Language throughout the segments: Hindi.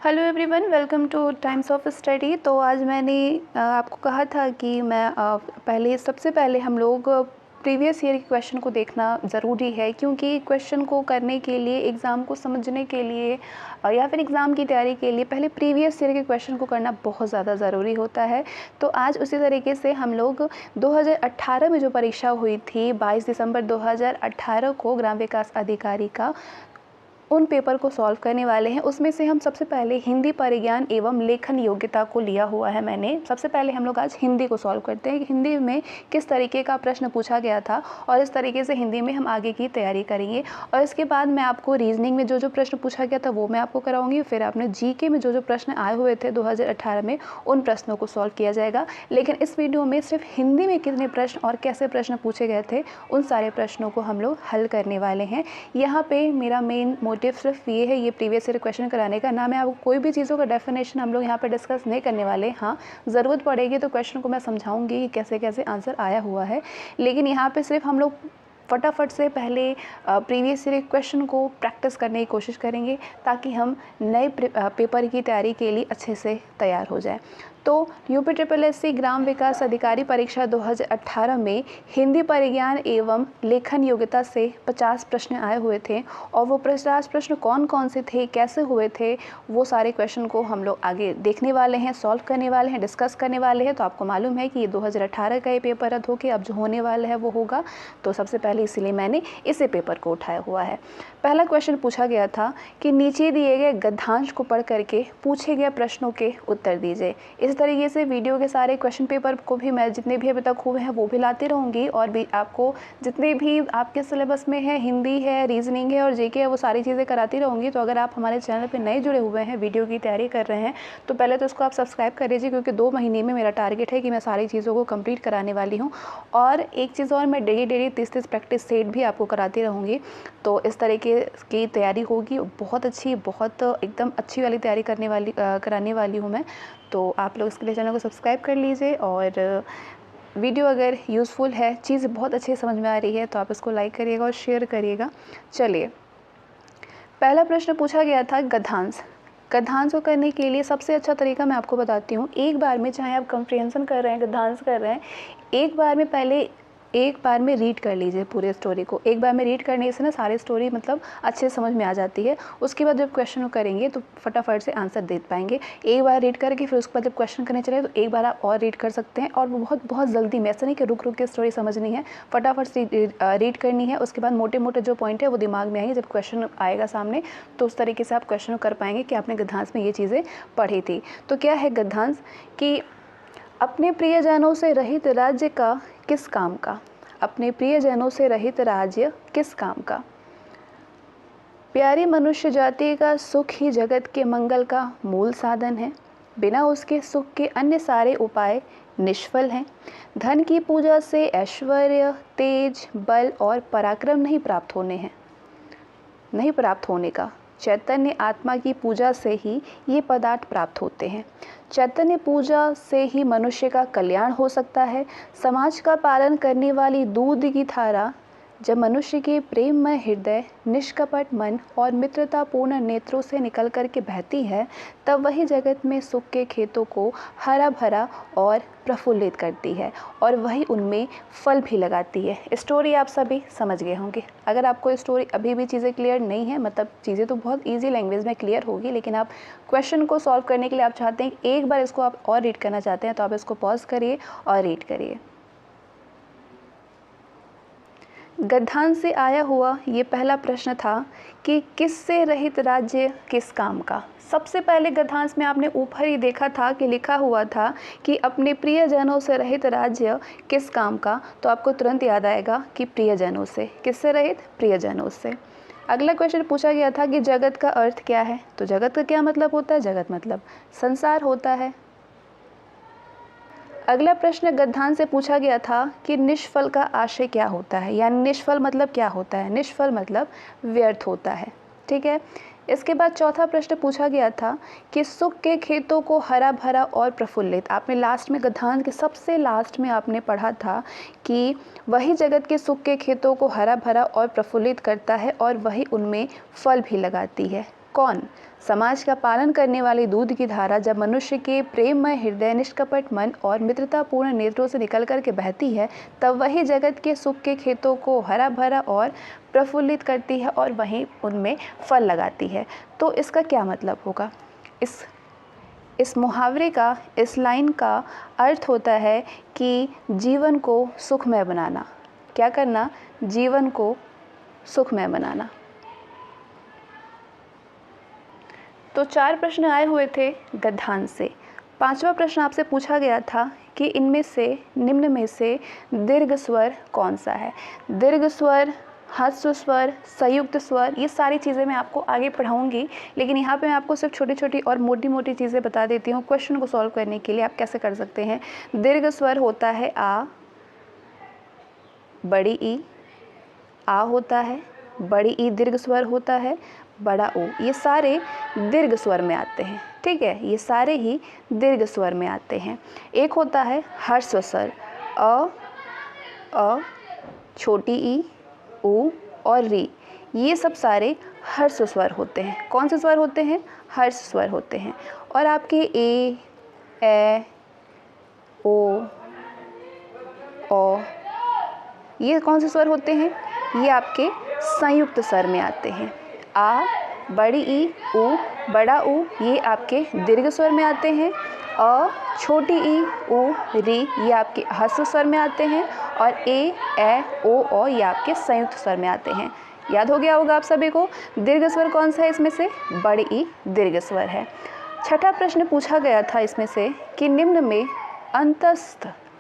Hello everyone, welcome two times of study. तो आज मैंने आपको कहा था कि मैं सबसे पहले हम लोग प्रीवियस ईयर के क्वेश्चन को देखना ज़रूरी है, क्योंकि क्वेश्चन को करने के लिए, एग्ज़ाम को समझने के लिए या फिर एग्ज़ाम की तैयारी के लिए पहले प्रीवियस ईयर के क्वेश्चन को करना बहुत ज़्यादा ज़रूरी होता है। तो आज उसी तरीके से हम लोग 2018 में जो परीक्षा हुई थी 22 दिसंबर 2018 को ग्राम विकास अधिकारी का, उन पेपर को सॉल्व करने वाले हैं। उसमें से हम सबसे पहले हिंदी परिज्ञान एवं लेखन योग्यता को लिया हुआ है मैंने। सबसे पहले हम लोग आज हिंदी को सॉल्व करते हैं कि हिंदी में किस तरीके का प्रश्न पूछा गया था, और इस तरीके से हिंदी में हम आगे की तैयारी करेंगे। और इसके बाद मैं आपको रीजनिंग में जो जो प्रश्न पूछा गया था वो मैं आपको कराऊंगी। फिर आपने जीके में जो जो प्रश्न आए हुए थे 2018 में, उन प्रश्नों को सॉल्व किया जाएगा। लेकिन इस वीडियो में सिर्फ हिंदी में कितने प्रश्न और कैसे प्रश्न पूछे गए थे, उन सारे प्रश्नों को हम लोग हल करने वाले हैं। यहाँ पे मेरा मेन मोटिव सिर्फ ये है, ये प्रीवियस ईयर क्वेश्चन कराने का। ना मैं आपको कोई भी चीज़ों का डेफिनेशन हम लोग यहाँ पे डिस्कस नहीं करने वाले। हाँ, ज़रूरत पड़ेगी तो क्वेश्चन को मैं समझाऊंगी कि कैसे कैसे आंसर आया हुआ है। लेकिन यहाँ पे सिर्फ हम लोग फटाफट से पहले प्रीवियस ईयर क्वेश्चन को प्रैक्टिस करने की कोशिश करेंगे, ताकि हम नए पेपर की तैयारी के लिए अच्छे से तैयार हो जाए। तो यूपीट्रिपलएससी ग्राम विकास अधिकारी परीक्षा 2018 में हिंदी परिज्ञान एवं लेखन योग्यता से 50 प्रश्न आए हुए थे। और वो 50 प्रश्न कौन कौन से थे, कैसे हुए थे, वो सारे क्वेश्चन को हम लोग आगे देखने वाले हैं, सॉल्व करने वाले हैं, डिस्कस करने वाले हैं। तो आपको मालूम है कि ये 2018 का ये पेपर रद्द होकर अब जो होने वाला है वो होगा। तो सबसे पहले इसीलिए मैंने इसी पेपर को उठाया हुआ है। पहला क्वेश्चन पूछा गया था कि नीचे दिए गए गद्यांश को पढ़ करके पूछे गए प्रश्नों के उत्तर दीजिए। इस तरीके से वीडियो के सारे क्वेश्चन पेपर को भी मैं जितने भी अभी तक हुए हैं वो भी लाती रहूँगी, और भी आपको जितने भी आपके सिलेबस में है, हिंदी है, रीजनिंग है और जीके है, वो सारी चीज़ें कराती रहूँगी। तो अगर आप हमारे चैनल पे नए जुड़े हुए हैं, वीडियो की तैयारी कर रहे हैं, तो पहले तो इसको आप सब्सक्राइब कर लीजिए, क्योंकि 2 महीने में मेरा टारगेट है कि मैं सारी चीज़ों को कंप्लीट कराने वाली हूँ। और एक चीज़ और, मैं डेली 30 प्रैक्टिस सेट भी आपको कराती रहूँगी। तो इस तरीके की तैयारी होगी, बहुत अच्छी, बहुत एकदम अच्छी वाली तैयारी कराने वाली हूँ मैं। तो आप लोग इसके लिए चैनल को सब्सक्राइब कर लीजिए, और वीडियो अगर यूज़फुल है, चीज़ बहुत अच्छे से समझ में आ रही है, तो आप इसको लाइक करिएगा और शेयर करिएगा। चलिए, पहला प्रश्न पूछा गया था गद्यांश। गद्यांश को करने के लिए सबसे अच्छा तरीका मैं आपको बताती हूँ। एक बार में, चाहे आप कंप्रिहेंशन कर रहे हैं, गद्यांश कर रहे हैं, एक बार में रीड कर लीजिए पूरे स्टोरी को। एक बार में रीड करने से ना सारी स्टोरी मतलब अच्छे से समझ में आ जाती है। उसके बाद जब क्वेश्चन को करेंगे तो फटाफट से आंसर दे पाएंगे। एक बार रीड करके फिर उसके बाद जब क्वेश्चन करने चले तो एक बार आप और रीड कर सकते हैं। और वो बहुत जल्दी में, ऐसा नहीं कि रुक रुक के स्टोरी समझनी है, फटाफट से रीड करनी है। उसके बाद मोटे मोटे जो पॉइंट है वो दिमाग में आएंगे। जब क्वेश्चन आएगा सामने तो उस तरीके से आप क्वेश्चन कर पाएंगे कि आपने गद्यांश में ये चीज़ें पढ़ी थी। तो क्या है गद्यांश कि अपने प्रियजनों से रहित राज्य का किस काम का, अपने प्रियजनों से रहित राज्य किस काम का, प्यारी मनुष्य जाति का सुख ही जगत के मंगल का मूल साधन है, बिना उसके सुख के अन्य सारे उपाय निष्फल हैं, धन की पूजा से ऐश्वर्य, तेज, बल और पराक्रम नहीं प्राप्त होने का, चैतन्य आत्मा की पूजा से ही ये पदार्थ प्राप्त होते हैं। चैतन्य पूजा से ही मनुष्य का कल्याण हो सकता है। समाज का पालन करने वाली दूध की धारा जब मनुष्य के प्रेममय हृदय, निष्कपट मन और मित्रतापूर्ण नेत्रों से निकल कर के बहती है, तब वही जगत में सुख के खेतों को हरा भरा और प्रफुल्लित करती है, और वही उनमें फल भी लगाती है। स्टोरी आप सभी समझ गए होंगे। अगर आपको स्टोरी अभी भी चीज़ें क्लियर नहीं है, मतलब चीज़ें तो बहुत ईजी लैंग्वेज में क्लियर होगी, लेकिन आप क्वेश्चन को सॉल्व करने के लिए आप चाहते हैं कि एक बार इसको आप और रीड करना चाहते हैं, तो आप इसको पॉज करिए और रीड करिए। गद्यांश से आया हुआ ये पहला प्रश्न था कि किससे रहित राज्य किस काम का। सबसे पहले गद्यांश में आपने ऊपर ही देखा था कि लिखा हुआ था कि अपने प्रियजनों से रहित राज्य किस काम का। तो आपको तुरंत याद आएगा कि प्रियजनों से। किससे रहित? प्रियजनों से। अगला क्वेश्चन पूछा गया था कि जगत का अर्थ क्या है। तो जगत का क्या मतलब होता है? जगत मतलब संसार होता है। अगला प्रश्न गद्यांश से पूछा गया था कि निष्फल का आशय क्या होता है, यानी निष्फल मतलब क्या होता है? निष्फल मतलब व्यर्थ होता है। ठीक है। इसके बाद चौथा प्रश्न पूछा गया था कि सुख के खेतों को हरा भरा और प्रफुल्लित। आपने लास्ट में गद्यांश के सबसे लास्ट में आपने पढ़ा था कि वही जगत के सुख के खेतों को हरा भरा और प्रफुल्लित करता है, और वही उनमें फल भी लगाती है। कौन? समाज का पालन करने वाली दूध की धारा जब मनुष्य के प्रेममय हृदय, निष्कपट मन और मित्रतापूर्ण नेत्रों से निकल कर के बहती है, तब वही जगत के सुख के खेतों को हरा भरा और प्रफुल्लित करती है और वहीं उनमें फल लगाती है। तो इसका क्या मतलब होगा? इस मुहावरे का, इस लाइन का अर्थ होता है कि जीवन को सुखमय बनाना। क्या करना? जीवन को सुखमय बनाना। तो 4 प्रश्न आए हुए थे गद्यांश से। 5वां प्रश्न आपसे पूछा गया था कि इनमें से, निम्न में से दीर्घ स्वर कौन सा है? दीर्घ स्वर, ह्रस्व स्वर, संयुक्त स्वर, ये सारी चीज़ें मैं आपको आगे पढ़ाऊंगी, लेकिन यहाँ पे मैं आपको सिर्फ छोटी छोटी और मोटी मोटी चीज़ें बता देती हूँ क्वेश्चन को सॉल्व करने के लिए आप कैसे कर सकते हैं। दीर्घ स्वर होता है आ, बड़ी ई, आ होता है, बड़ी ई दीर्घ स्वर होता है, बड़ा ओ, ये सारे दीर्घ स्वर में आते हैं। ठीक है, ये सारे ही दीर्घ स्वर में आते हैं। एक होता है ह्रस्व स्वर, अ, छोटी ई, ऊ और री, ये सब सारे ह्रस्व स्वर होते हैं। कौन से स्वर होते हैं? ह्रस्व स्वर होते हैं। और आपके ए, ओ, ये कौन से स्वर होते हैं? ये आपके संयुक्त स्वर में आते हैं। आ, बड़ी ई, ऊ, बड़ा ऊ, ये आपके दीर्घ स्वर में आते हैं। अ, छोटी ई, ऊ, री, ये आपके ह्रस्व स्वर में आते हैं। और ए, ओ, ये आपके संयुक्त स्वर में आते हैं। याद हो गया होगा आप सभी को। दीर्घ स्वर कौन सा है इसमें से? बड़ी ई दीर्घ स्वर है। 6ठा प्रश्न पूछा गया था इसमें से कि निम्न में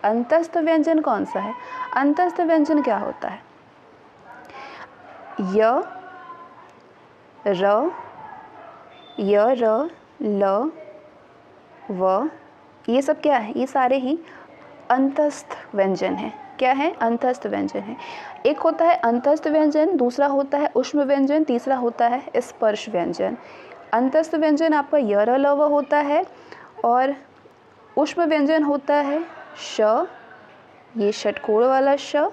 अंतस्थ व्यंजन कौन सा है? अंतस्थ व्यंजन क्या होता है? य, र, ल, व, ये सब क्या है? ये सारे ही अंतस्थ व्यंजन हैं। क्या है? अंतस्थ व्यंजन है। एक होता है अंतस्थ व्यंजन, दूसरा होता है ऊष्म व्यंजन, तीसरा होता है स्पर्श व्यंजन। अंतस्थ व्यंजन आपका य, र, ल, व होता है और ऊष्म व्यंजन होता है श, ये षटकोण वाला श,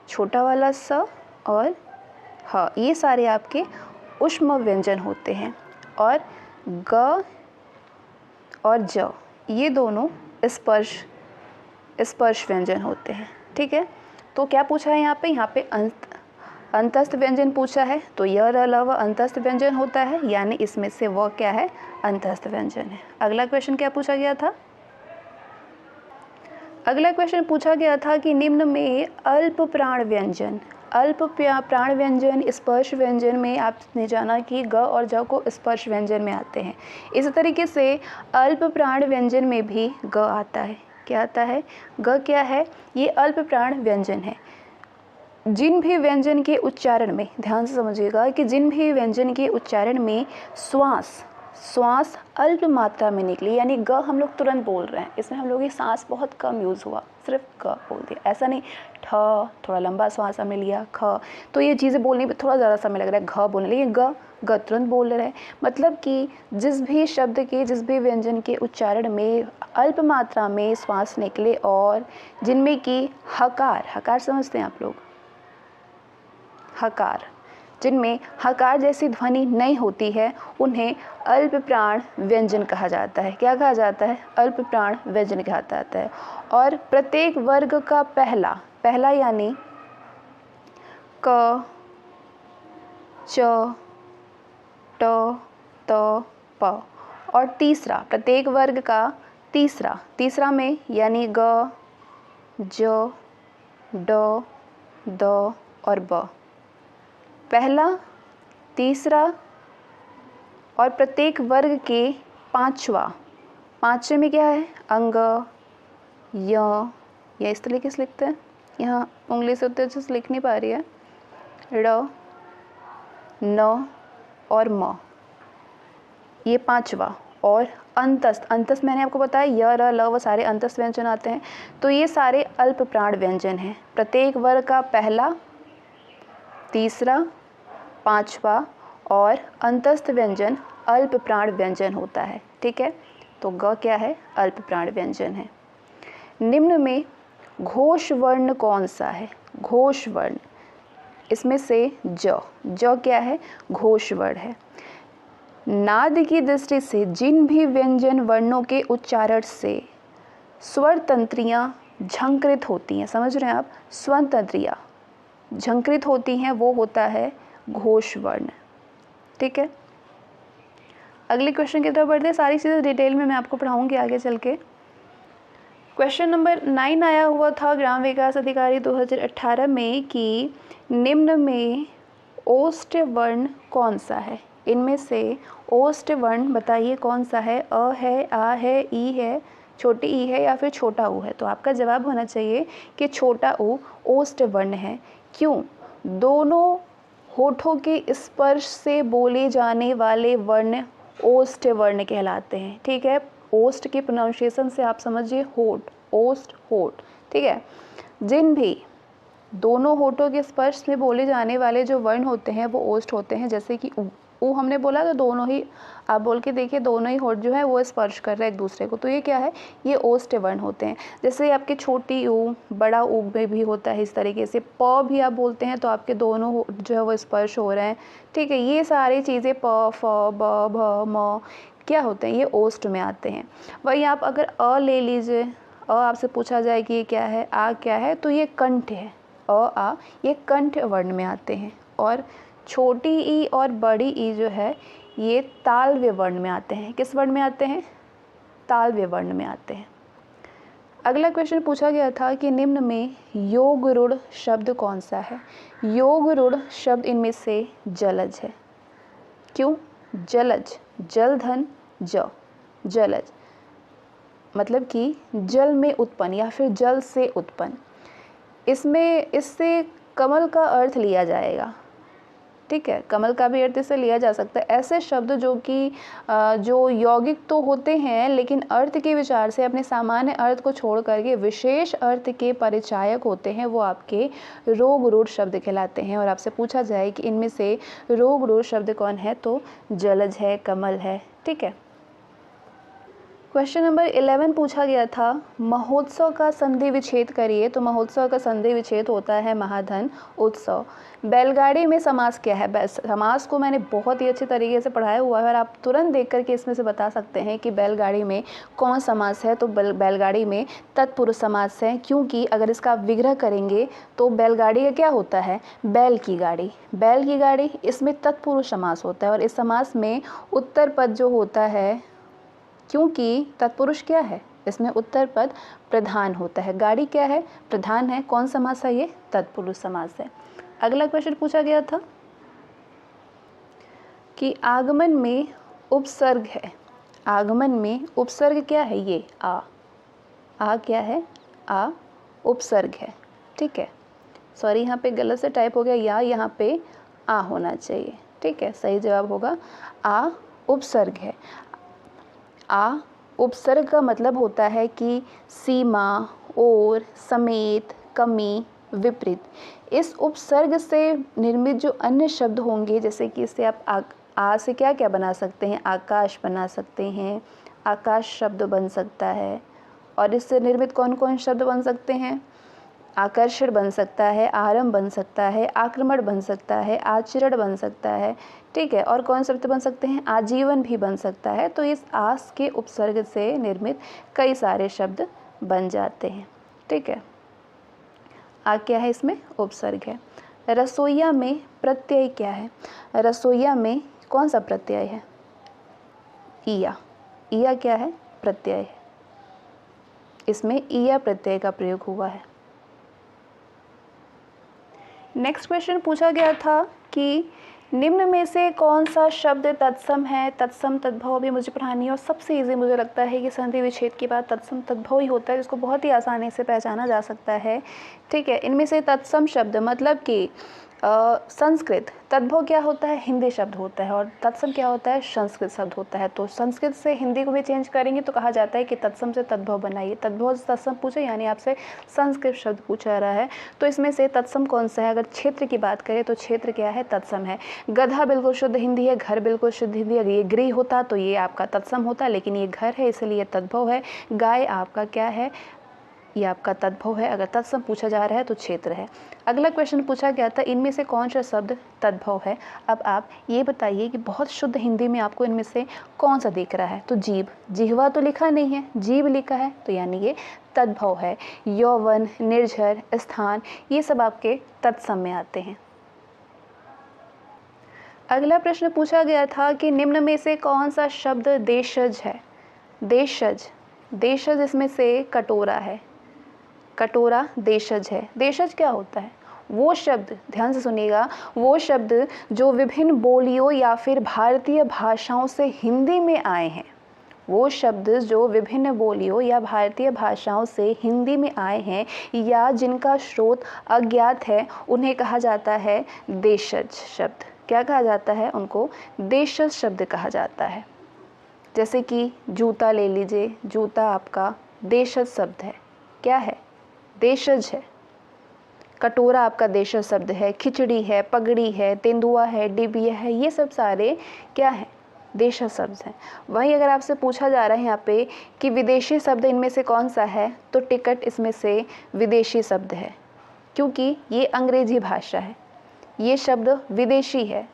छोटा वाला स और ह, ये सारे आपके ऊष्म व्यंजन होते हैं। और ग और ज, ये दोनों स्पर्श व्यंजन होते हैं। ठीक है, तो क्या पूछा है यहाँ पे अंतस्थ व्यंजन पूछा है, तो य, र, ल, व अंतस्थ व्यंजन होता है, यानी इसमें से व क्या है? अंतस्थ व्यंजन है। अगला क्वेश्चन क्या पूछा गया था? अगला क्वेश्चन पूछा गया था कि निम्न में अल्प प्राण व्यंजन, स्पर्श व्यंजन में आपने जाना कि ग और ज को स्पर्श व्यंजन में आते हैं। इस तरीके से अल्प प्राण व्यंजन में भी ग आता है। क्या आता है? ग क्या है? ये अल्प प्राण व्यंजन है। जिन भी व्यंजन के उच्चारण में, ध्यान से समझिएगा कि जिन भी व्यंजन के उच्चारण में श्वास अल्प मात्रा में निकली, यानी ग हम लोग तुरंत बोल रहे हैं, इसमें हम लोग की सांस बहुत कम यूज़ हुआ, सिर्फ ग बोल दिया, ऐसा नहीं ठ थोड़ा लंबा श्वास हमने लिया, ख, तो ये चीज़ें बोलने में थोड़ा ज़्यादा समय लग रहा है, घ बोलने, लेकिन ग तुरंत बोल रहे हैं। मतलब कि जिस भी शब्द के, जिस भी व्यंजन के उच्चारण में अल्प मात्रा में श्वास निकले और जिनमें कि हकार समझते हैं आप लोग, हकार, जिनमें हकार जैसी ध्वनि नहीं होती है, उन्हें अल्प प्राण व्यंजन कहा जाता है। क्या कहा जाता है? अल्प प्राण व्यंजन कहा जाता है। और प्रत्येक वर्ग का पहला यानी क, च, ट, त, प, और तीसरा, प्रत्येक वर्ग का तीसरा में यानी ग, ज, ड, द और ब, पहला, तीसरा और प्रत्येक वर्ग के पांचवे में क्या है? अंग, या इस तरीके से लिखते हैं, यहाँ उंगली से उतने अच्छे से लिख नहीं पा रही है, ड़, न और म, ये पांचवा। और अंतस्थ मैंने आपको बताया य, र, ल, व सारे अंतस्थ व्यंजन आते हैं। तो ये सारे अल्प प्राण व्यंजन हैं। प्रत्येक वर्ग का पहला, तीसरा, पांचवा और अंतस्थ व्यंजन अल्प प्राण व्यंजन होता है। ठीक है, तो ग क्या है? अल्प प्राण व्यंजन है। निम्न में घोष वर्ण कौन सा है? घोष वर्ण, इसमें से ज क्या है? घोष वर्ण है। नाद की दृष्टि से जिन भी व्यंजन वर्णों के उच्चारण से स्वर तंत्रियाँ झंकृत होती हैं, समझ रहे हैं आप, स्वर तंत्रियाँ झंकृत होती हैं वो होता है घोष वर्ण। ठीक है, अगले क्वेश्चन की तरफ बढ़ते हैं। सारी चीज़ें डिटेल में मैं आपको पढ़ाऊंगी आगे चल के। क्वेश्चन नंबर 9 आया हुआ था ग्राम विकास अधिकारी 2018 में कि निम्न में ओष्ठ वर्ण कौन सा है। इनमें से ओष्ठ वर्ण बताइए कौन सा है। अ है, आ है, ई है, छोटी ई है या फिर छोटा ऊ है। तो आपका जवाब होना चाहिए कि छोटा ऊ ओष्ठ वर्ण है। क्यों? दोनों होठों के स्पर्श से बोले जाने वाले वर्ण ओष्ठ वर्ण कहलाते हैं। ठीक है, ओष्ठ के प्रोनाउंसिएशन से आप समझिए होठ, ओष्ठ, होठ। ठीक है, जिन भी दोनों होठों के स्पर्श में बोले जाने वाले जो वर्ण होते हैं वो ओष्ठ होते हैं। जैसे कि ऊ हमने बोला तो दोनों ही, आप बोल के देखिए, दोनों ही होठ जो है वो स्पर्श कर रहे हैं एक दूसरे को, तो ये क्या है, ये ओष्ठ वर्ण होते हैं। जैसे आपके छोटी ऊ, बड़ा ऊ में भी होता है इस तरीके से। प भी आप बोलते हैं तो आपके दोनों होठ जो है वो स्पर्श हो रहे हैं। ठीक है, ये सारी चीज़ें प, फ, ब, भ, म क्या होते हैं, ये ओष्ठ में आते हैं। वहीं आप अगर अ ले लीजिए, अ आपसे पूछा जाए कि ये क्या है, आ क्या है, तो ये कंठ है। अ, आ, ये कंठ वर्ण में आते हैं। और छोटी ई और बड़ी ई जो है ये तालव्य वर्ण में आते हैं। किस वर्ण में आते हैं? तालव्य वर्ण में आते हैं। अगला क्वेश्चन पूछा गया था कि निम्न में योग रूढ़ शब्द कौन सा है। योग रूढ़ शब्द इनमें से जलज है। क्यों? जलज, जलधन ज, जलज मतलब कि जल में उत्पन्न या फिर जल से उत्पन्न। इसमें इससे कमल का अर्थ लिया जाएगा। ठीक है, कमल का भी अर्थ इससे लिया जा सकता है। ऐसे शब्द जो कि जो यौगिक तो होते हैं लेकिन अर्थ के विचार से अपने सामान्य अर्थ को छोड़ करके विशेष अर्थ के परिचायक होते हैं, वो आपके रोग रूढ़ शब्द कहलाते हैं। और आपसे पूछा जाए कि इनमें से रोग रूढ़ शब्द कौन है, तो जलज है, कमल है। ठीक है, क्वेश्चन नंबर 11 पूछा गया था महोत्सव का संधि विच्छेद करिए। तो महोत्सव का संधि विच्छेद होता है महाधन उत्सव। बैलगाड़ी में समास क्या है? समास को मैंने बहुत ही अच्छे तरीके से पढ़ाया हुआ है और आप तुरंत देख करके इसमें से बता सकते हैं कि बैलगाड़ी में कौन समास है। तो बैलगाड़ी में तत्पुरुष समास है, क्योंकि अगर इसका विग्रह करेंगे तो बैलगाड़ी का क्या होता है, बैल की गाड़ी, बैल की गाड़ी, इसमें तत्पुरुष समास होता है। और इस समास में उत्तर पद जो होता है, क्योंकि तत्पुरुष क्या है, इसमें उत्तर पद प्रधान होता है, गाड़ी क्या है, प्रधान है। कौन समास है ये? तत्पुरुष समास है। अगला क्वेश्चन पूछा गया था कि आगमन में उपसर्ग है। आगमन में उपसर्ग क्या है? ये आ, आ क्या है? आ उपसर्ग है। ठीक है, सॉरी यहाँ पे गलत से टाइप हो गया, या यहाँ पे आ होना चाहिए। ठीक है, सही जवाब होगा आ उपसर्ग है। आ उपसर्ग का मतलब होता है कि सीमा, और, समेत, कमी, विपरीत। इस उपसर्ग से निर्मित जो अन्य शब्द होंगे, जैसे कि इससे आप आ से क्या क्या बना सकते हैं, आकाश बना सकते हैं, आकाश शब्द बन सकता है। और इससे निर्मित कौन कौन शब्द बन सकते हैं? आकर्षण बन सकता है, आरंभ बन सकता है, आक्रमण बन सकता है, आचरण बन सकता है। ठीक है, और कौन शब्द बन सकते हैं? आजीवन भी बन सकता है। तो इस आस के उपसर्ग से निर्मित कई सारे शब्द बन जाते हैं। ठीक है, आ क्या है? इसमें उपसर्ग है। रसोइया में प्रत्यय क्या है? रसोइया में कौन सा प्रत्यय है? ईया। ईया क्या है? प्रत्यय है। इसमें ईया प्रत्यय का प्रयोग हुआ है। नेक्स्ट क्वेश्चन पूछा गया था कि निम्न में से कौन सा शब्द तत्सम है। तत्सम तद्भव भी मुझे पढ़ानी है, और सबसे इजी मुझे लगता है कि संधि विच्छेद के बाद तत्सम तद्भव ही होता है, जिसको बहुत ही आसानी से पहचाना जा सकता है। ठीक है, इनमें से तत्सम शब्द मतलब कि संस्कृत, तद्भव क्या होता है? हिंदी शब्द होता है, और तत्सम क्या होता है? संस्कृत शब्द होता है। तो संस्कृत से हिंदी को भी चेंज करेंगे तो कहा जाता है कि तत्सम से तद्भव बनाइए। तद्भव से तत्सम पूछे, यानी आपसे संस्कृत शब्द पूछा रहा है। तो इसमें से तत्सम कौन सा है? अगर क्षेत्र की बात करें तो क्षेत्र क्या है? तत्सम है। गधा बिल्कुल शुद्ध हिंदी है, घर बिल्कुल शुद्ध हिंदी है। अगर ये गृह होता तो ये आपका तत्सम होता, लेकिन ये घर है इसलिए तद्भव है। गाय आपका क्या है? ये आपका तद्भव है। अगर तत्सम पूछा जा रहा है तो क्षेत्र है। अगला क्वेश्चन पूछा गया था इनमें से कौन सा शब्द तद्भव है। अब आप ये बताइए कि बहुत शुद्ध हिंदी में आपको इनमें से कौन सा दिख रहा है। तो जीभ, जिह्वा तो लिखा नहीं है, जीभ लिखा है, तो यानी ये तद्भव है। यौवन, निर्झर, स्थान, ये सब आपके तत्सम में आते हैं। अगला प्रश्न पूछा गया था कि निम्न में से कौन सा शब्द देशज है। देशज, देशज इसमें से कटोरा है। कटोरा देशज है। देशज क्या होता है? वो शब्द, ध्यान से सुनिएगा, वो शब्द जो विभिन्न बोलियों या फिर भारतीय भाषाओं से हिंदी में आए हैं। वो शब्द जो विभिन्न बोलियों या भारतीय भाषाओं से हिंदी में आए हैं या जिनका स्रोत अज्ञात है, उन्हें कहा जाता है देशज शब्द। क्या कहा जाता है? उनको देशज शब्द कहा जाता है। जैसे कि जूता ले लीजिए, जूता आपका देशज शब्द है। क्या है? देशज है। कटोरा आपका देशज शब्द है। खिचड़ी है, पगड़ी है, तेंदुआ है, डिबिया है, ये सब सारे क्या है? देशज शब्द हैं। वहीं अगर आपसे पूछा जा रहा है यहाँ पे कि विदेशी शब्द इनमें से कौन सा है, तो टिकट इसमें से विदेशी शब्द है, क्योंकि ये अंग्रेजी भाषा है। ये शब्द विदेशी है,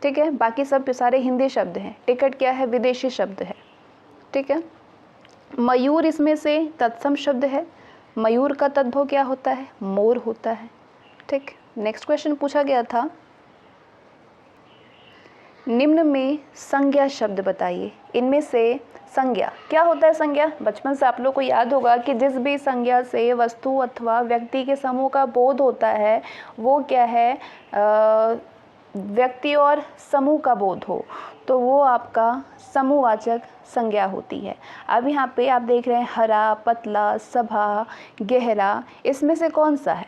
ठीक है। बाकी सब सारे हिंदी शब्द हैं। टिकट क्या है? विदेशी शब्द है, ठीक है। मयूर इसमें से तत्सम शब्द है। मयूर का तद्भव क्या होता है? मोर होता है, ठीक। नेक्स्ट क्वेश्चन पूछा गया था निम्न में संज्ञा शब्द बताइए। इनमें से संज्ञा क्या होता है? संज्ञा बचपन से आप लोग को याद होगा कि जिस भी संज्ञा से वस्तु अथवा व्यक्ति के समूह का बोध होता है वो क्या है? व्यक्ति और समूह का बोध हो तो वो आपका समूहवाचक संज्ञा होती है। अब यहाँ पे आप देख रहे हैं हरा, पतला, सभा, गहरा, इसमें से कौन सा है?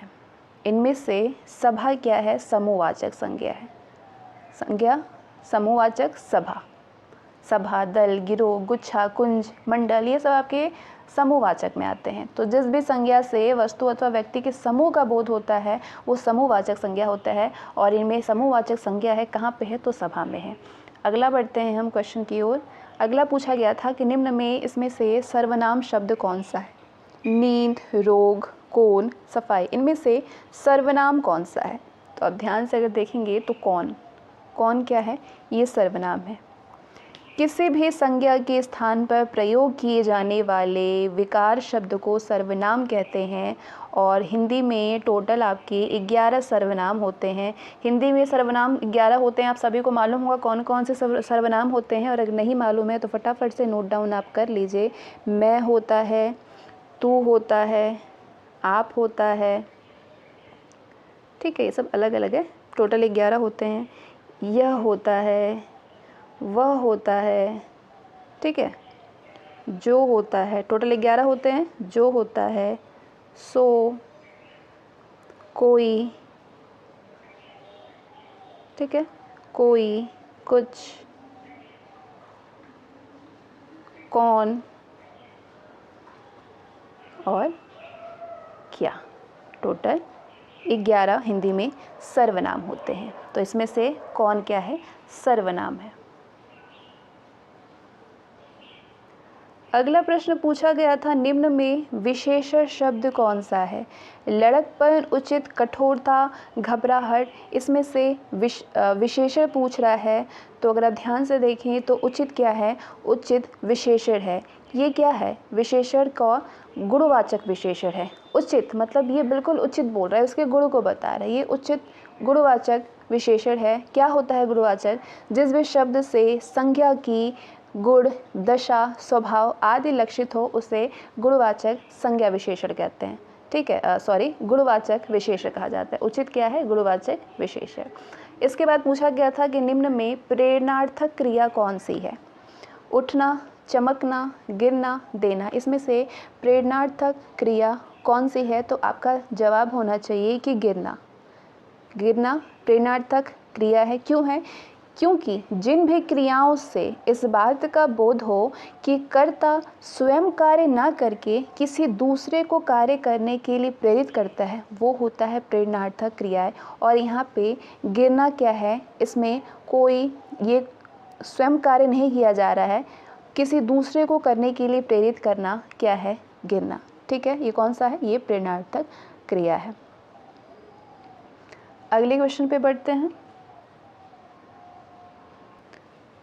इनमें से सभा क्या है? समूहवाचक संज्ञा है। संज्ञा समूहवाचक सभा। सभा, दल, गिरोह, गुच्छा, कुंज, मंडल, ये सब आपके समूहवाचक में आते हैं। तो जिस भी संज्ञा से वस्तु अथवा व्यक्ति के समूह का बोध होता है वो समूहवाचक संज्ञा होता है। और इनमें समूहवाचक संज्ञा है कहाँ पे है? तो सभा में है। अगला बढ़ते हैं हम क्वेश्चन की ओर। अगला पूछा गया था कि निम्न में इसमें से सर्वनाम शब्द कौन सा है। नींद, रोग, कौन, सफाई, इनमें से सर्वनाम कौन सा है? तो अब ध्यान से अगर देखेंगे तो कौन, कौन क्या है? ये सर्वनाम है। किसी भी संज्ञा के स्थान पर प्रयोग किए जाने वाले विकार शब्द को सर्वनाम कहते हैं। और हिंदी में टोटल आपके 11 सर्वनाम होते हैं। हिंदी में सर्वनाम 11 होते हैं। आप सभी को मालूम होगा कौन कौन से सर्वनाम होते हैं, और अगर नहीं मालूम है तो फटाफट से नोट डाउन आप कर लीजिए। मैं होता है, तू होता है, आप होता है, ठीक है। ये सब अलग अलग है, टोटल 11 होते हैं। यह होता है, वह होता है, ठीक है। जो होता है, टोटल 11 होते हैं। जो होता है, सो, कोई, ठीक है, कोई, कुछ, कौन और क्या, टोटल 11 हिंदी में सर्वनाम होते हैं। तो इसमें से कौन क्या है? सर्वनाम है। अगला प्रश्न पूछा गया था निम्न में विशेषण शब्द कौन सा है। लड़कपन, उचित, कठोरता, घबराहट, इसमें से विशेषण पूछ रहा है। तो अगर आप ध्यान से देखें तो उचित क्या है? उचित विशेषण है। ये क्या है? विशेषण का गुणवाचक विशेषण है। उचित मतलब ये बिल्कुल उचित बोल रहा है, उसके गुण को बता रहा है। ये उचित गुणवाचक विशेषण है। क्या होता है गुणवाचक? जिस भी शब्द से संज्ञा की गुण, दशा, स्वभाव आदि लक्षित हो उसे गुणवाचक संज्ञा विशेषण कहते हैं, ठीक है। गुणवाचक विशेषण कहा जाता है। उचित क्या है? गुणवाचक विशेषण। इसके बाद पूछा गया था कि निम्न में प्रेरणार्थक क्रिया कौन सी है। उठना, चमकना, गिरना, देना, इसमें से प्रेरणार्थक क्रिया कौन सी है? तो आपका जवाब होना चाहिए कि गिरना। गिरना प्रेरणार्थक क्रिया है। क्यों है? क्योंकि जिन भी क्रियाओं से इस बात का बोध हो कि कर्ता स्वयं कार्य ना करके किसी दूसरे को कार्य करने के लिए प्रेरित करता है वो होता है प्रेरणार्थक क्रियाएं। और यहाँ पे गिरना क्या है? इसमें कोई ये स्वयं कार्य नहीं किया जा रहा है, किसी दूसरे को करने के लिए प्रेरित करना क्या है? गिरना, ठीक है, ये कौन सा है, ये प्रेरणार्थक क्रिया है। अगले क्वेश्चन पे बढ़ते हैं।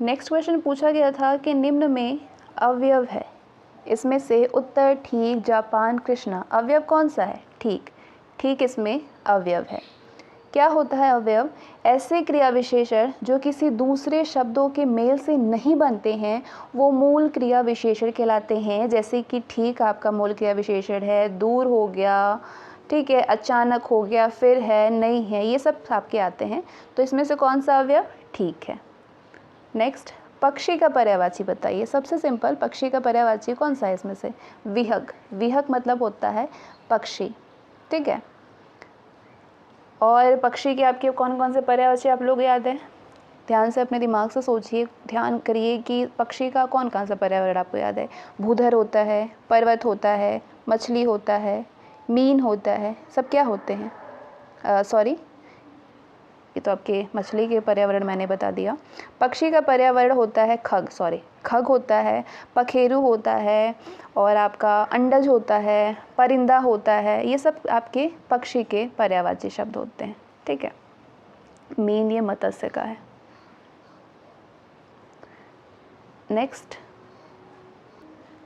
नेक्स्ट क्वेश्चन पूछा गया था कि निम्न में अवयव है, इसमें से उत्तर ठीक, जापान, कृष्णा, अवयव कौन सा है, ठीक, ठीक इसमें अवयव है। क्या होता है अवयव, ऐसे क्रिया विशेषण जो किसी दूसरे शब्दों के मेल से नहीं बनते हैं वो मूल क्रिया विशेषण कहलाते हैं। जैसे कि ठीक आपका मूल क्रिया विशेषण है, दूर हो गया, ठीक है, अचानक हो गया, फिर है, नहीं है, ये सब आपके आते हैं। तो इसमें से कौन सा अवयव, ठीक है। नेक्स्ट, पक्षी का पर्यायवाची बताइए। सबसे सिंपल, पक्षी का पर्यायवाची कौन सा है इसमें से, विहग। विहग मतलब होता है पक्षी, ठीक है। और पक्षी के आपके कौन कौन से पर्यायवाची आप लोग याद हैं, ध्यान से अपने दिमाग से सोचिए, ध्यान करिए कि पक्षी का कौन कौन सा पर्यावरण आपको याद है। भूधर होता है, पर्वत होता है, मछली होता है, मीन होता है, सब क्या होते हैं, सॉरी ये तो आपके मछली के पर्यावरण मैंने बता दिया। पक्षी का पर्यावरण होता है खग, सॉरी खग होता है, पखेरु होता है, और आपका अंडज होता है, परिंदा होता है, ये सब आपके पक्षी के पर्यायवाची शब्द होते हैं, ठीक है। मीन ये मत्स्य का है। नेक्स्ट,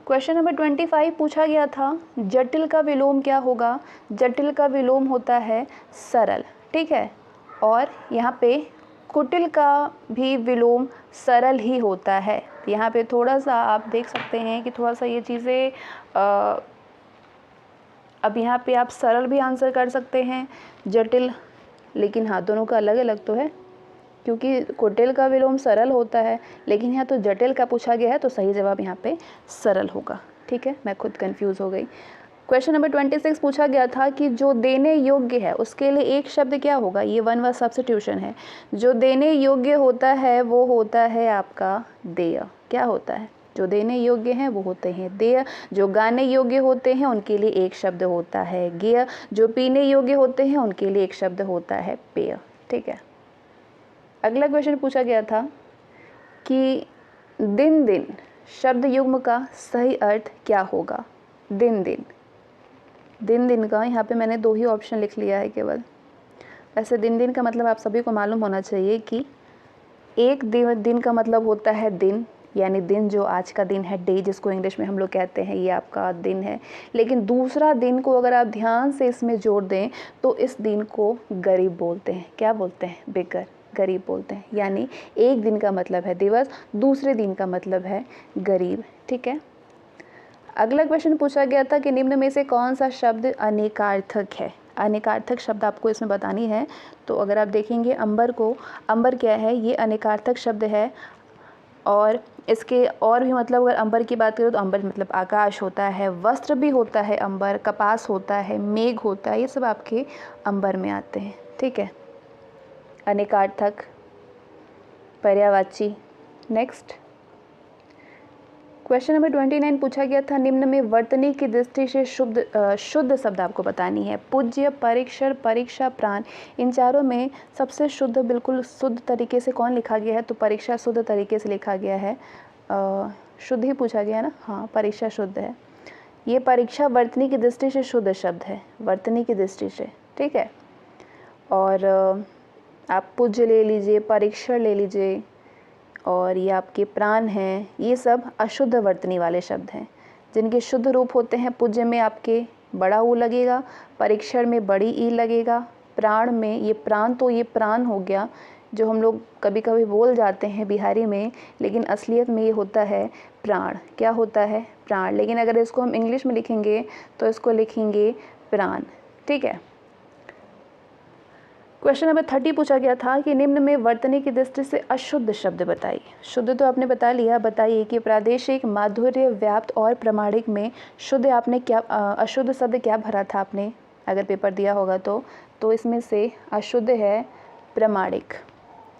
क्वेश्चन नंबर 25 पूछा गया था, जटिल का विलोम क्या होगा। जटिल का विलोम होता है सरल, ठीक है। और यहाँ पे कुटिल का भी विलोम सरल ही होता है। यहाँ पे थोड़ा सा आप देख सकते हैं कि थोड़ा सा ये चीज़ें, अब यहाँ पे आप सरल भी आंसर कर सकते हैं, जटिल, लेकिन हाँ दोनों का अलग अलग तो है, क्योंकि कुटिल का विलोम सरल होता है, लेकिन यहाँ तो जटिल का पूछा गया है, तो सही जवाब यहाँ पे सरल होगा, ठीक है। मैं खुद कंफ्यूज हो गई। क्वेश्चन नंबर 26 पूछा गया था कि जो देने योग्य है उसके लिए एक शब्द क्या होगा। ये वन वर्ड सब्स्टिट्यूशन है। जो देने योग्य होता है वो होता है आपका देय। क्या होता है, जो देने योग्य हैं वो होते हैं देय। जो गाने योग्य होते हैं उनके लिए एक शब्द होता है गेय। जो पीने योग्य होते हैं उनके लिए एक शब्द होता है पेय, ठीक है। अगला क्वेश्चन पूछा गया था कि दिन दिन शब्द युग्म का सही अर्थ क्या होगा। दिन दिन, दिन दिन का यहाँ पे मैंने दो ही ऑप्शन लिख लिया है केवल। वैसे दिन दिन का मतलब आप सभी को मालूम होना चाहिए कि एक दिन का मतलब होता है दिन, यानी दिन जो आज का दिन है, डे जिसको इंग्लिश में हम लोग कहते हैं, ये आपका दिन है। लेकिन दूसरा दिन को अगर आप ध्यान से इसमें जोड़ दें तो इस दिन को गरीब बोलते हैं। क्या बोलते हैं, बिगर, गरीब बोलते हैं। यानी एक दिन का मतलब है दिवस, दूसरे दिन का मतलब है गरीब, ठीक है। अगला क्वेश्चन पूछा गया था कि निम्न में से कौन सा शब्द अनेकार्थक है। अनेकार्थक शब्द आपको इसमें बतानी है। तो अगर आप देखेंगे अंबर को, अंबर क्या है, ये अनेकार्थक शब्द है। और इसके और भी मतलब अगर अंबर की बात करें तो अंबर मतलब आकाश होता है, वस्त्र भी होता है अंबर, कपास होता है, मेघ होता है, ये सब आपके अंबर में आते हैं, ठीक है। अनेकार्थक, पर्यायवाची। नेक्स्ट, क्वेश्चन नंबर 29 पूछा गया था, निम्न में वर्तनी की दृष्टि से शुद्ध शब्द आपको बतानी है। पूज्य, परीक्षण, परीक्षा, प्राण, इन चारों में सबसे शुद्ध, बिल्कुल शुद्ध तरीके से कौन लिखा गया है। तो परीक्षा शुद्ध तरीके से लिखा गया है। शुद्ध ही पूछा गया है ना, हाँ परीक्षा शुद्ध है। ये परीक्षा वर्तनी की दृष्टि से शुद्ध शब्द है, वर्तनी की दृष्टि से, ठीक है। और आप पूज्य ले लीजिए, परीक्षण ले लीजिए, और ये आपके प्राण हैं, ये सब अशुद्ध वर्तनी वाले शब्द हैं। जिनके शुद्ध रूप होते हैं, पूज्य में आपके बड़ा ऊ लगेगा, परीक्षण में बड़ी ई लगेगा, प्राण में ये प्राण, तो ये प्राण हो गया जो हम लोग कभी कभी बोल जाते हैं बिहारी में, लेकिन असलियत में ये होता है प्राण। क्या होता है, प्राण। लेकिन अगर इसको हम इंग्लिश में लिखेंगे तो इसको लिखेंगे प्राण, ठीक है। क्वेश्चन नंबर 30 पूछा गया था कि निम्न में वर्तनी की दृष्टि से अशुद्ध शब्द बताइए। शुद्ध तो आपने बता लिया, बताइए कि प्रादेशिक, माधुर्य, व्याप्त और प्रमाणिक में शुद्ध आपने क्या, अशुद्ध शब्द क्या भरा था आपने, अगर पेपर दिया होगा तो इसमें से अशुद्ध है प्रमाणिक,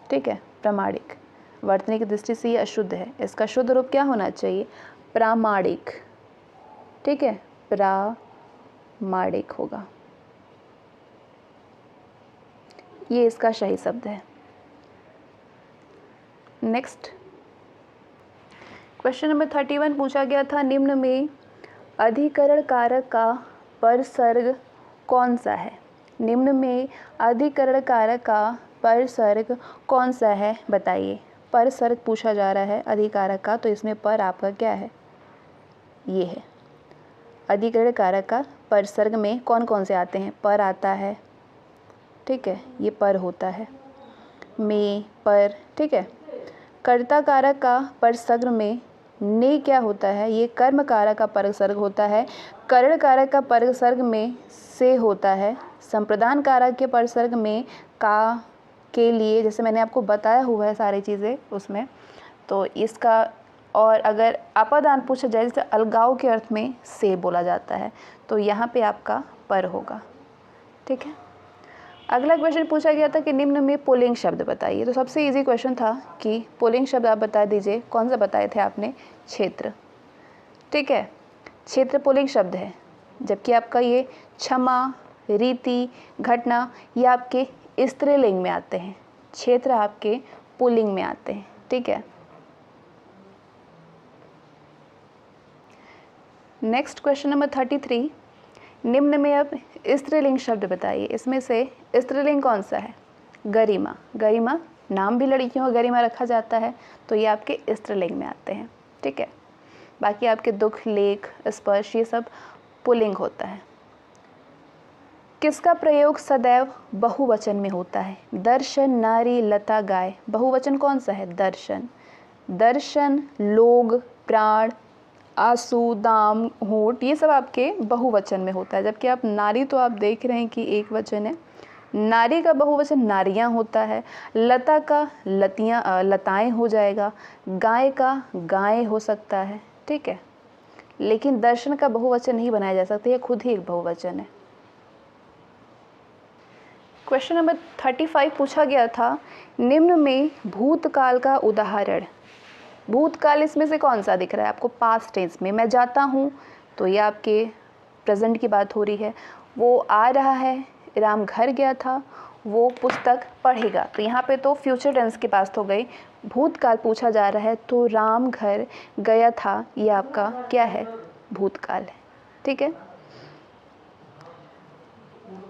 ठीक है। प्रमाणिक, वर्तनी की दृष्टि से ये अशुद्ध है। इसका शुद्ध रूप क्या होना चाहिए, प्रामाणिक, ठीक है, प्रामाणिक होगा, ये इसका सही शब्द है। नेक्स्ट, क्वेश्चन नंबर 31 पूछा गया था, निम्न में अधिकरण कारक का परसर्ग कौन सा है? निम्न में अधिकरण कारक का परसर्ग कौन सा है बताइए। परसर्ग पूछा जा रहा है अधिकारक का, तो इसमें पर आपका क्या है? ये है अधिकरण कारक का परसर्ग में कौन कौन से आते हैं? पर आता है, ठीक है, ये पर होता है, में, पर, ठीक है। कर्ता कारक का परसर्ग में ने क्या होता है? ये कर्म कारक का परसर्ग होता है। करण कारक का परसर्ग में से होता है। संप्रदान कारक के परसर्ग में का, के लिए, जैसे मैंने आपको बताया हुआ है सारी चीज़ें उसमें, तो इसका। और अगर अपादान पूछा जाए, जैसे अलगाव के अर्थ में से बोला जाता है, तो यहाँ पे आपका पर होगा, ठीक है। अगला क्वेश्चन पूछा गया था कि निम्न में पुल्लिंग शब्द बताइए। तो सबसे इजी क्वेश्चन था कि पुल्लिंग शब्द आप बता दीजिए। कौन सा बताए थे आपने? क्षेत्र, ठीक है। क्षेत्र पुल्लिंग शब्द है, जबकि आपका ये क्षमा, रीति, घटना, ये आपके स्त्रीलिंग में आते हैं। क्षेत्र आपके पुल्लिंग में आते हैं, ठीक है। नेक्स्ट क्वेश्चन नंबर 33, निम्न में अब स्त्रीलिंग शब्द बताइए। इसमें से स्त्रीलिंग कौन सा है? गरिमा। गरिमा, नाम भी लड़कियों का गरिमा रखा जाता है, तो ये आपके स्त्रीलिंग में आते हैं, ठीक है। बाकी आपके दुख, लेख, स्पर्श, ये सब पुल्लिंग होता है। किसका प्रयोग सदैव बहुवचन में होता है? दर्शन, नारी, लता, गाय। बहुवचन कौन सा है? दर्शन। दर्शन, लोग, प्राण, आंसू, दाम, होठ, ये सब आपके बहुवचन में होता है। जबकि आप नारी, तो आप देख रहे हैं कि एक वचन है। नारी का बहुवचन नारियां होता है। लता का लतियां, लताएं हो जाएगा। गाय का गायें हो सकता है, ठीक है। लेकिन दर्शन का बहुवचन नहीं बनाया जा सकता, ये खुद ही एक बहुवचन है। क्वेश्चन नंबर 35 पूछा गया था, निम्न में भूतकाल का उदाहरण। भूतकाल इसमें से कौन सा दिख रहा है आपको? पास्ट टेंस में मैं जाता हूँ, तो ये आपके प्रेजेंट की बात हो रही है। वो आ रहा है, राम घर गया था, वो पुस्तक पढ़ेगा, तो यहाँ पे तो फ्यूचर टेंस की बात हो गई। भूतकाल पूछा जा रहा है, तो राम घर गया था, ये आपका क्या है? भूतकाल है, ठीक है।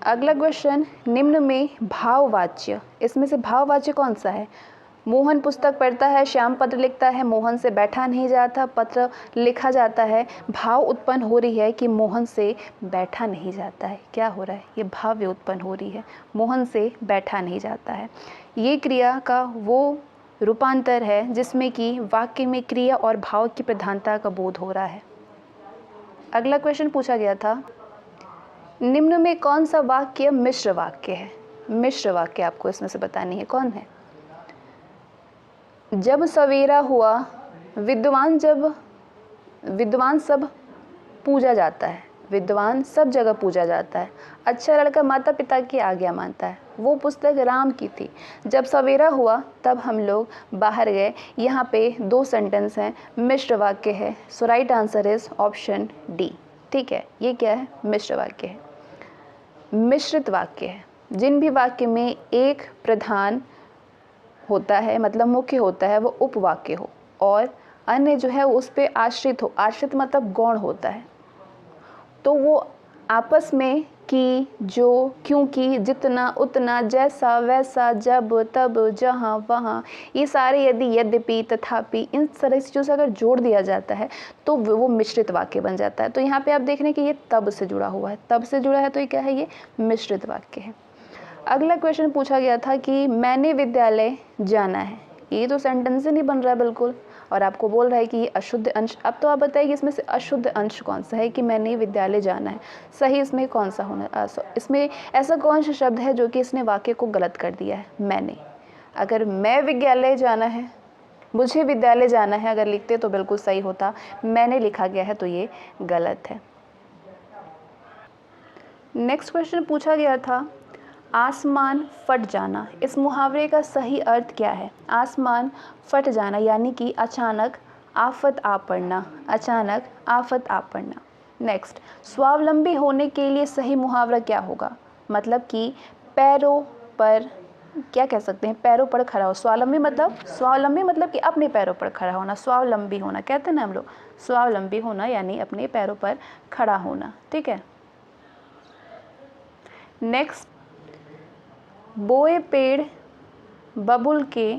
अगला क्वेश्चन, निम्न में भाववाच्य, इसमें से भाववाच्य कौन सा है? मोहन पुस्तक पढ़ता है, श्याम पत्र लिखता है, मोहन से बैठा नहीं जाता, पत्र लिखा जाता है। भाव उत्पन्न हो रही है कि मोहन से बैठा नहीं जाता है। क्या हो रहा है? ये भाव्य उत्पन्न हो रही है, मोहन से बैठा नहीं जाता है। ये क्रिया का वो रूपांतर है जिसमें कि वाक्य में क्रिया और भाव की प्रधानता का बोध हो रहा है। अगला क्वेश्चन पूछा गया था, निम्न में कौन सा वाक्य मिश्र वाक्य है? मिश्र वाक्य आपको इसमें से बतानी है, कौन है? जब सवेरा हुआ, विद्वान सब पूजा जाता है। विद्वान सब जगह पूजा जाता है। अच्छा लड़का माता पिता की आज्ञा मानता है। वो पुस्तक राम की थी। जब सवेरा हुआ तब हम लोग बाहर गए। यहाँ पे 2 सेंटेंस हैं, मिश्र वाक्य है। So right answer is option D, ठीक है। ये क्या है? मिश्र वाक्य है। मिश्रित वाक्य है जिन भी वाक्य में एक प्रधान होता है, मतलब मुख्य होता है, वो उपवाक्य हो, और अन्य जो है उस पर आश्रित हो। आश्रित मतलब गौण होता है, तो वो आपस में कि, जो, क्योंकि, जितना, उतना, जैसा, वैसा, जब, तब, जहाँ, वहाँ, ये सारे यदि, यद्यपि, तथापि, इन सारी चीज़ों से अगर जोड़ दिया जाता है तो वो मिश्रित वाक्य बन जाता है। तो यहाँ पे आप देख रहे हैं कि ये तब से जुड़ा हुआ है, तब से जुड़ा है, तो ये क्या है? ये मिश्रित वाक्य है। अगला क्वेश्चन पूछा गया था कि मैंने विद्यालय जाना है। ये तो सेंटेंस ही नहीं बन रहा है बिल्कुल, और आपको बोल रहा है कि ये अशुद्ध अंश। अब तो आप बताइए कि इसमें से अशुद्ध अंश कौन सा है कि मैंने विद्यालय जाना है? सही इसमें कौन सा होना? इसमें ऐसा कौन सा शब्द है जो कि इसने वाक्य को गलत कर दिया है? मैंने। अगर मैं विद्यालय जाना है, मुझे विद्यालय जाना है अगर लिखते तो बिल्कुल सही होता। मैंने लिखा गया है तो ये गलत है। नेक्स्ट क्वेश्चन पूछा गया था, आसमान फट जाना। इस मुहावरे का सही अर्थ क्या है? आसमान फट जाना यानी कि अचानक आफत आ पड़ना। अचानक आफत आ पड़ना। नेक्स्ट, स्वावलंबी होने के लिए सही मुहावरा क्या होगा? मतलब कि पैरों पर क्या कह सकते हैं, पैरों पर खड़ा हो। स्वावलंबी मतलब कि अपने पैरों पर खड़ा होना, स्वावलंबी होना कहते हैं ना हम लोग, स्वावलंबी होना यानी अपने पैरों पर खड़ा होना। ठीक है, नेक्स्ट, बोए पेड़ बबुल के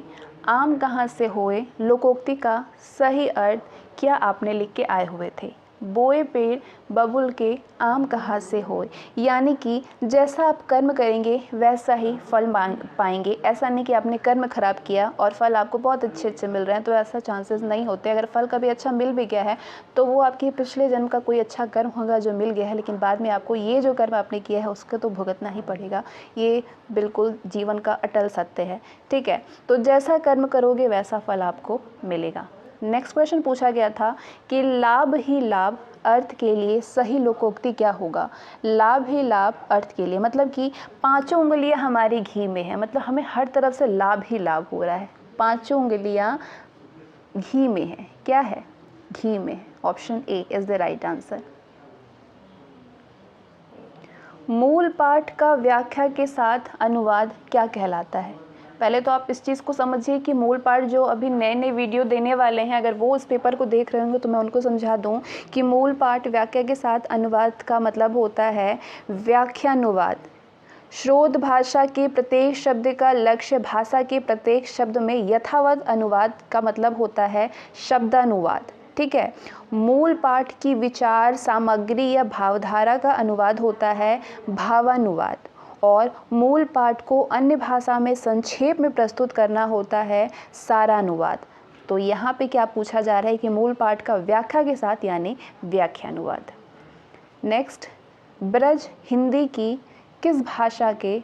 आम कहाँ से होए लोकोक्ति का सही अर्थ क्या आपने लिख के आए हुए थे। बोए पेड़ बबुल के आम कहाँ से होए, यानी कि जैसा आप कर्म करेंगे वैसा ही फल पाएंगे। ऐसा नहीं कि आपने कर्म खराब किया और फल आपको बहुत अच्छे अच्छे मिल रहे हैं, तो ऐसा चांसेस नहीं होते। अगर फल कभी अच्छा मिल भी गया है तो वो आपके पिछले जन्म का कोई अच्छा कर्म होगा जो मिल गया है, लेकिन बाद में आपको ये जो कर्म आपने किया है उसका तो भुगतना ही पड़ेगा। ये बिल्कुल जीवन का अटल सत्य है। ठीक है, तो जैसा कर्म करोगे वैसा फल आपको मिलेगा। नेक्स्ट क्वेश्चन पूछा गया था कि लाभ ही लाभ अर्थ के लिए सही लोकोक्ति क्या होगा। लाभ ही लाभ अर्थ के लिए मतलब कि पांचों उंगलियां हमारी घी में है, मतलब हमें हर तरफ से लाभ ही लाभ हो रहा है। पांचों उंगलियां घी में है, क्या है, घी में है। Option A is the right answer. मूल पाठ का व्याख्या के साथ अनुवाद क्या कहलाता है। पहले तो आप इस चीज़ को समझिए कि मूल पाठ जो अभी नए नए वीडियो देने वाले हैं, अगर वो इस पेपर को देख रहे होंगे तो मैं उनको समझा दूं कि मूल पाठ व्याख्या के साथ अनुवाद का मतलब होता है व्याख्यानुवाद। श्रोत भाषा के प्रत्येक शब्द का लक्ष्य भाषा के प्रत्येक शब्द में यथावत अनुवाद का मतलब होता है शब्दानुवाद। ठीक है, मूल पाठ की विचार सामग्री या भावधारा का अनुवाद होता है भावानुवाद, और मूल पाठ को अन्य भाषा में संक्षेप में प्रस्तुत करना होता है सारानुवाद। तो यहाँ पे क्या पूछा जा रहा है कि मूल पाठ का व्याख्या के साथ यानी व्याख्यानुवाद। नेक्स्ट, ब्रज हिंदी की किस भाषा के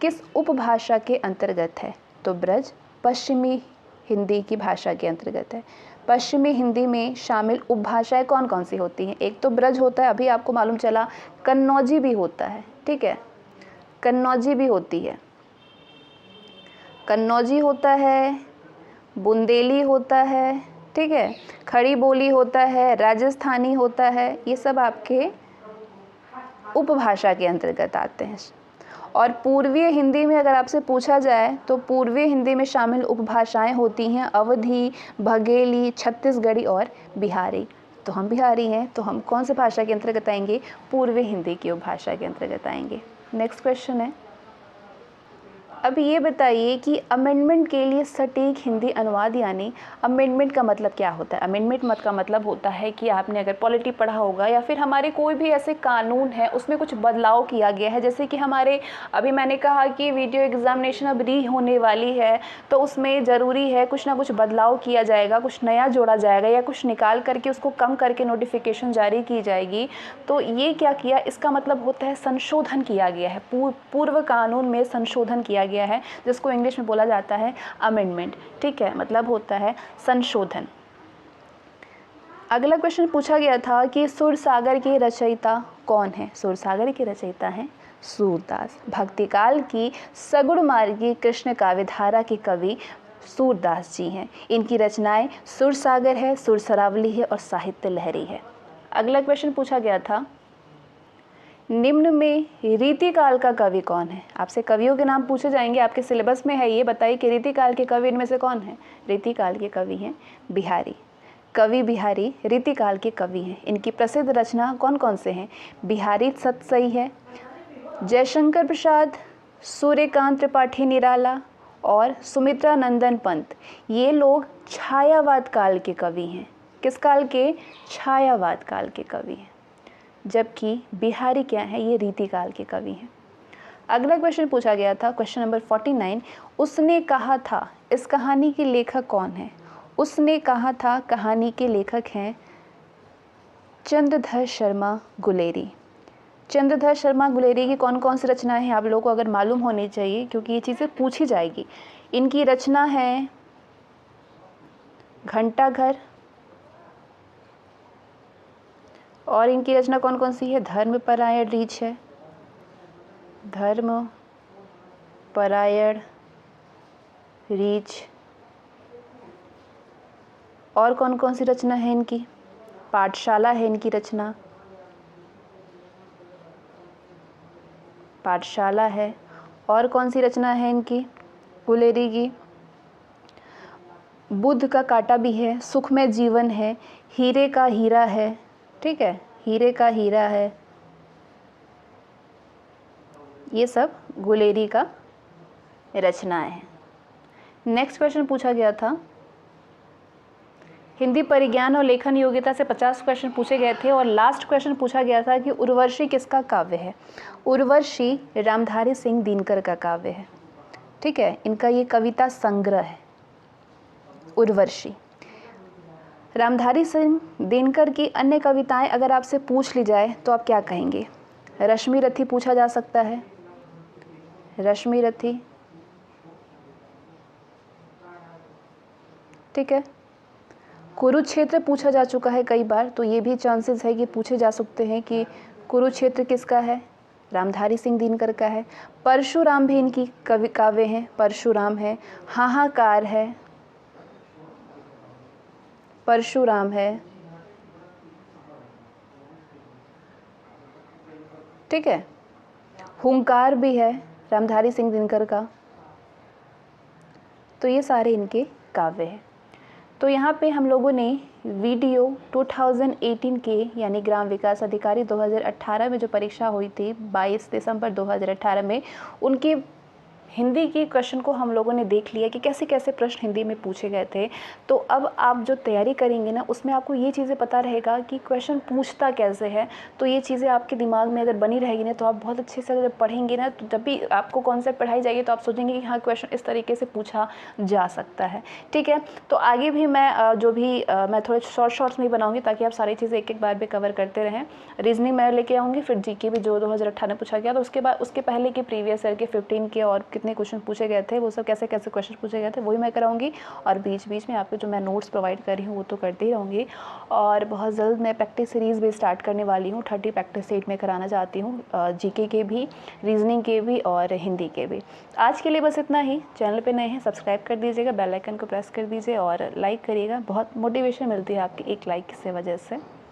किस उपभाषा के अंतर्गत है। तो ब्रज पश्चिमी हिंदी की भाषा के अंतर्गत है। पश्चिमी हिंदी में शामिल उपभाषाएं कौन कौन सी होती हैं। एक तो ब्रज होता है, अभी आपको मालूम चला, कन्नौजी भी होता है। ठीक है, कन्नौजी भी होती है, कन्नौजी होता है, बुंदेली होता है, ठीक है, खड़ी बोली होता है, राजस्थानी होता है। ये सब आपके उपभाषा के अंतर्गत आते हैं। और पूर्वीय हिंदी में अगर आपसे पूछा जाए तो पूर्वीय हिंदी में शामिल उपभाषाएं होती हैं अवधी, बघेली, छत्तीसगढ़ी और बिहारी। तो हम बिहारी हैं, तो हम कौन से भाषा के अंतर्गत आएंगे, पूर्वीय हिंदी की उपभाषा के अंतर्गत आएंगे। नेक्स्ट क्वेश्चन है, अब ये बताइए कि अमेंडमेंट के लिए सटीक हिंदी अनुवाद, यानी अमेंडमेंट का मतलब क्या होता है। अमेंडमेंट मत का मतलब होता है कि आपने अगर पॉलिटी पढ़ा होगा या फिर हमारे कोई भी ऐसे कानून है उसमें कुछ बदलाव किया गया है। जैसे कि हमारे अभी मैंने कहा कि वीडियो एग्जामिनेशन अब री होने वाली है, तो उसमें ज़रूरी है कुछ ना कुछ बदलाव किया जाएगा, कुछ नया जोड़ा जाएगा या कुछ निकाल करके उसको कम करके नोटिफिकेशन जारी की जाएगी। तो ये क्या किया, इसका मतलब होता है संशोधन किया गया है, पूर्व कानून में संशोधन किया गया है, जिसको इंग्लिश में बोला जाता है अमेंडमेंट। ठीक है, मतलब होता है संशोधन। अगला क्वेश्चन पूछा गया था कि सुरसागर के रचयिता कौन है। सुरसागर के रचयिता हैं सूरदास। भक्तिकाल की सगुण मार्गी कृष्ण काव्यधारा के कवि सूरदास जी हैं। इनकी रचनाएं सुरसागर है, सुरसरावली है और साहित्य लहरी है। अगला क्वेश्चन पूछा गया था, निम्न में रीतिकाल का कवि कौन है। आपसे कवियों के नाम पूछे जाएंगे, आपके सिलेबस में है, ये बताइए कि रीतिकाल के कवि इनमें से कौन है। रीतिकाल के कवि हैं बिहारी। कवि बिहारी रीतिकाल के कवि हैं। इनकी प्रसिद्ध रचना कौन कौन से हैं, बिहारी सतसई है, जयशंकर प्रसाद, सूर्यकांत त्रिपाठी निराला और सुमित्रा नंदन पंत। ये लोग छायावाद काल के कवि हैं। किस काल के, छायावाद काल के कवि हैं, जबकि बिहारी क्या है, ये रीतिकाल के कवि हैं। अगला क्वेश्चन पूछा गया था, क्वेश्चन नंबर 49, उसने कहा था, इस कहानी के लेखक कौन है। उसने कहा था कहानी के लेखक हैं चंद्रधर शर्मा गुलेरी। चंद्रधर शर्मा गुलेरी की कौन कौन सी रचनाएं हैं आप लोगों को अगर मालूम होनी चाहिए, क्योंकि ये चीज़ें पूछी जाएगी। इनकी रचना है घंटाघर, और इनकी रचना कौन कौन सी है, धर्मपरायण रीछ है, धर्मपरायण रीछ, और कौन कौन सी रचना है इनकी, पाठशाला है इनकी रचना, पाठशाला है, और कौन सी रचना है इनकी, गुलेरी की? बुद्ध का कांटा भी है, सुख में जीवन है, हीरे का हीरा है, ठीक है, हीरे का हीरा है, ये सब गुलेरी का रचनाएं हैं। नेक्स्ट क्वेश्चन पूछा गया था, हिंदी परिज्ञान और लेखन योग्यता से 50 क्वेश्चन पूछे गए थे और लास्ट क्वेश्चन पूछा गया था कि उर्वशी किसका काव्य है? उर्वशी रामधारी सिंह दिनकर का काव्य है, ठीक है, इनका ये कविता संग्रह है उर्वशी। रामधारी सिंह दिनकर की अन्य कविताएं अगर आपसे पूछ ली जाए तो आप क्या कहेंगे? रश्मि रथी पूछा जा सकता है, रश्मि रथी, ठीक है। कुरुक्षेत्र पूछा जा चुका है कई बार, तो ये भी चांसेस है कि पूछे जा सकते हैं कि कुरुक्षेत्र किसका है? रामधारी सिंह दिनकर का है। परशुराम भी इनकी काव्य हैं, परशुराम है, हाहाकार है, परशुराम है, ठीक है, हुंकार भी है रामधारी सिंह दिनकर का। तो ये सारे इनके काव्य हैं। तो यहाँ पे हम लोगों ने वीडियो 2018 के यानी ग्राम विकास अधिकारी 2018 में जो परीक्षा हुई थी 22 दिसंबर 2018 में, उनकी हिंदी की क्वेश्चन को हम लोगों ने देख लिया कि कैसे कैसे प्रश्न हिंदी में पूछे गए थे। तो अब आप जो तैयारी करेंगे ना, उसमें आपको ये चीज़ें पता रहेगा कि क्वेश्चन पूछता कैसे है। तो ये चीज़ें आपके दिमाग में अगर बनी रहेगी ना, तो आप बहुत अच्छे से अगर पढ़ेंगे ना, तो जब भी आपको कॉन्सेप्ट पढ़ाई जाएगी तो आप सोचेंगे कि हाँ, क्वेश्चन इस तरीके से पूछा जा सकता है, ठीक है। तो आगे भी मैं मैं थोड़े शॉर्ट्स में ही बनाऊँगी ताकि आप सारी चीज़ें एक एक बार भी कवर करते रहें। रीजनिंग मैं लेके आऊँगी, फिर जीके भी जो 2018 में पूछा गया, तो उसके बाद उसके पहले के प्रीवियस ईयर के 15 के और कितने क्वेश्चन पूछे गए थे, वो सब कैसे कैसे क्वेश्चन पूछे गए थे, वही मैं कराऊंगी। और बीच बीच में आपको जो मैं नोट्स प्रोवाइड कर रही हूँ वो तो करती ही रहूँगी। और बहुत जल्द मैं प्रैक्टिस सीरीज़ भी स्टार्ट करने वाली हूँ, 30 प्रैक्टिस सेट में कराना चाहती हूँ, जीके के भी, रीजनिंग के भी और हिंदी के भी। आज के लिए बस इतना ही। चैनल पे नए हैं सब्सक्राइब कर दीजिएगा, बेल आइकन को प्रेस कर दीजिए और लाइक करिएगा। बहुत मोटिवेशन मिलती है आपकी एक लाइक की वजह से।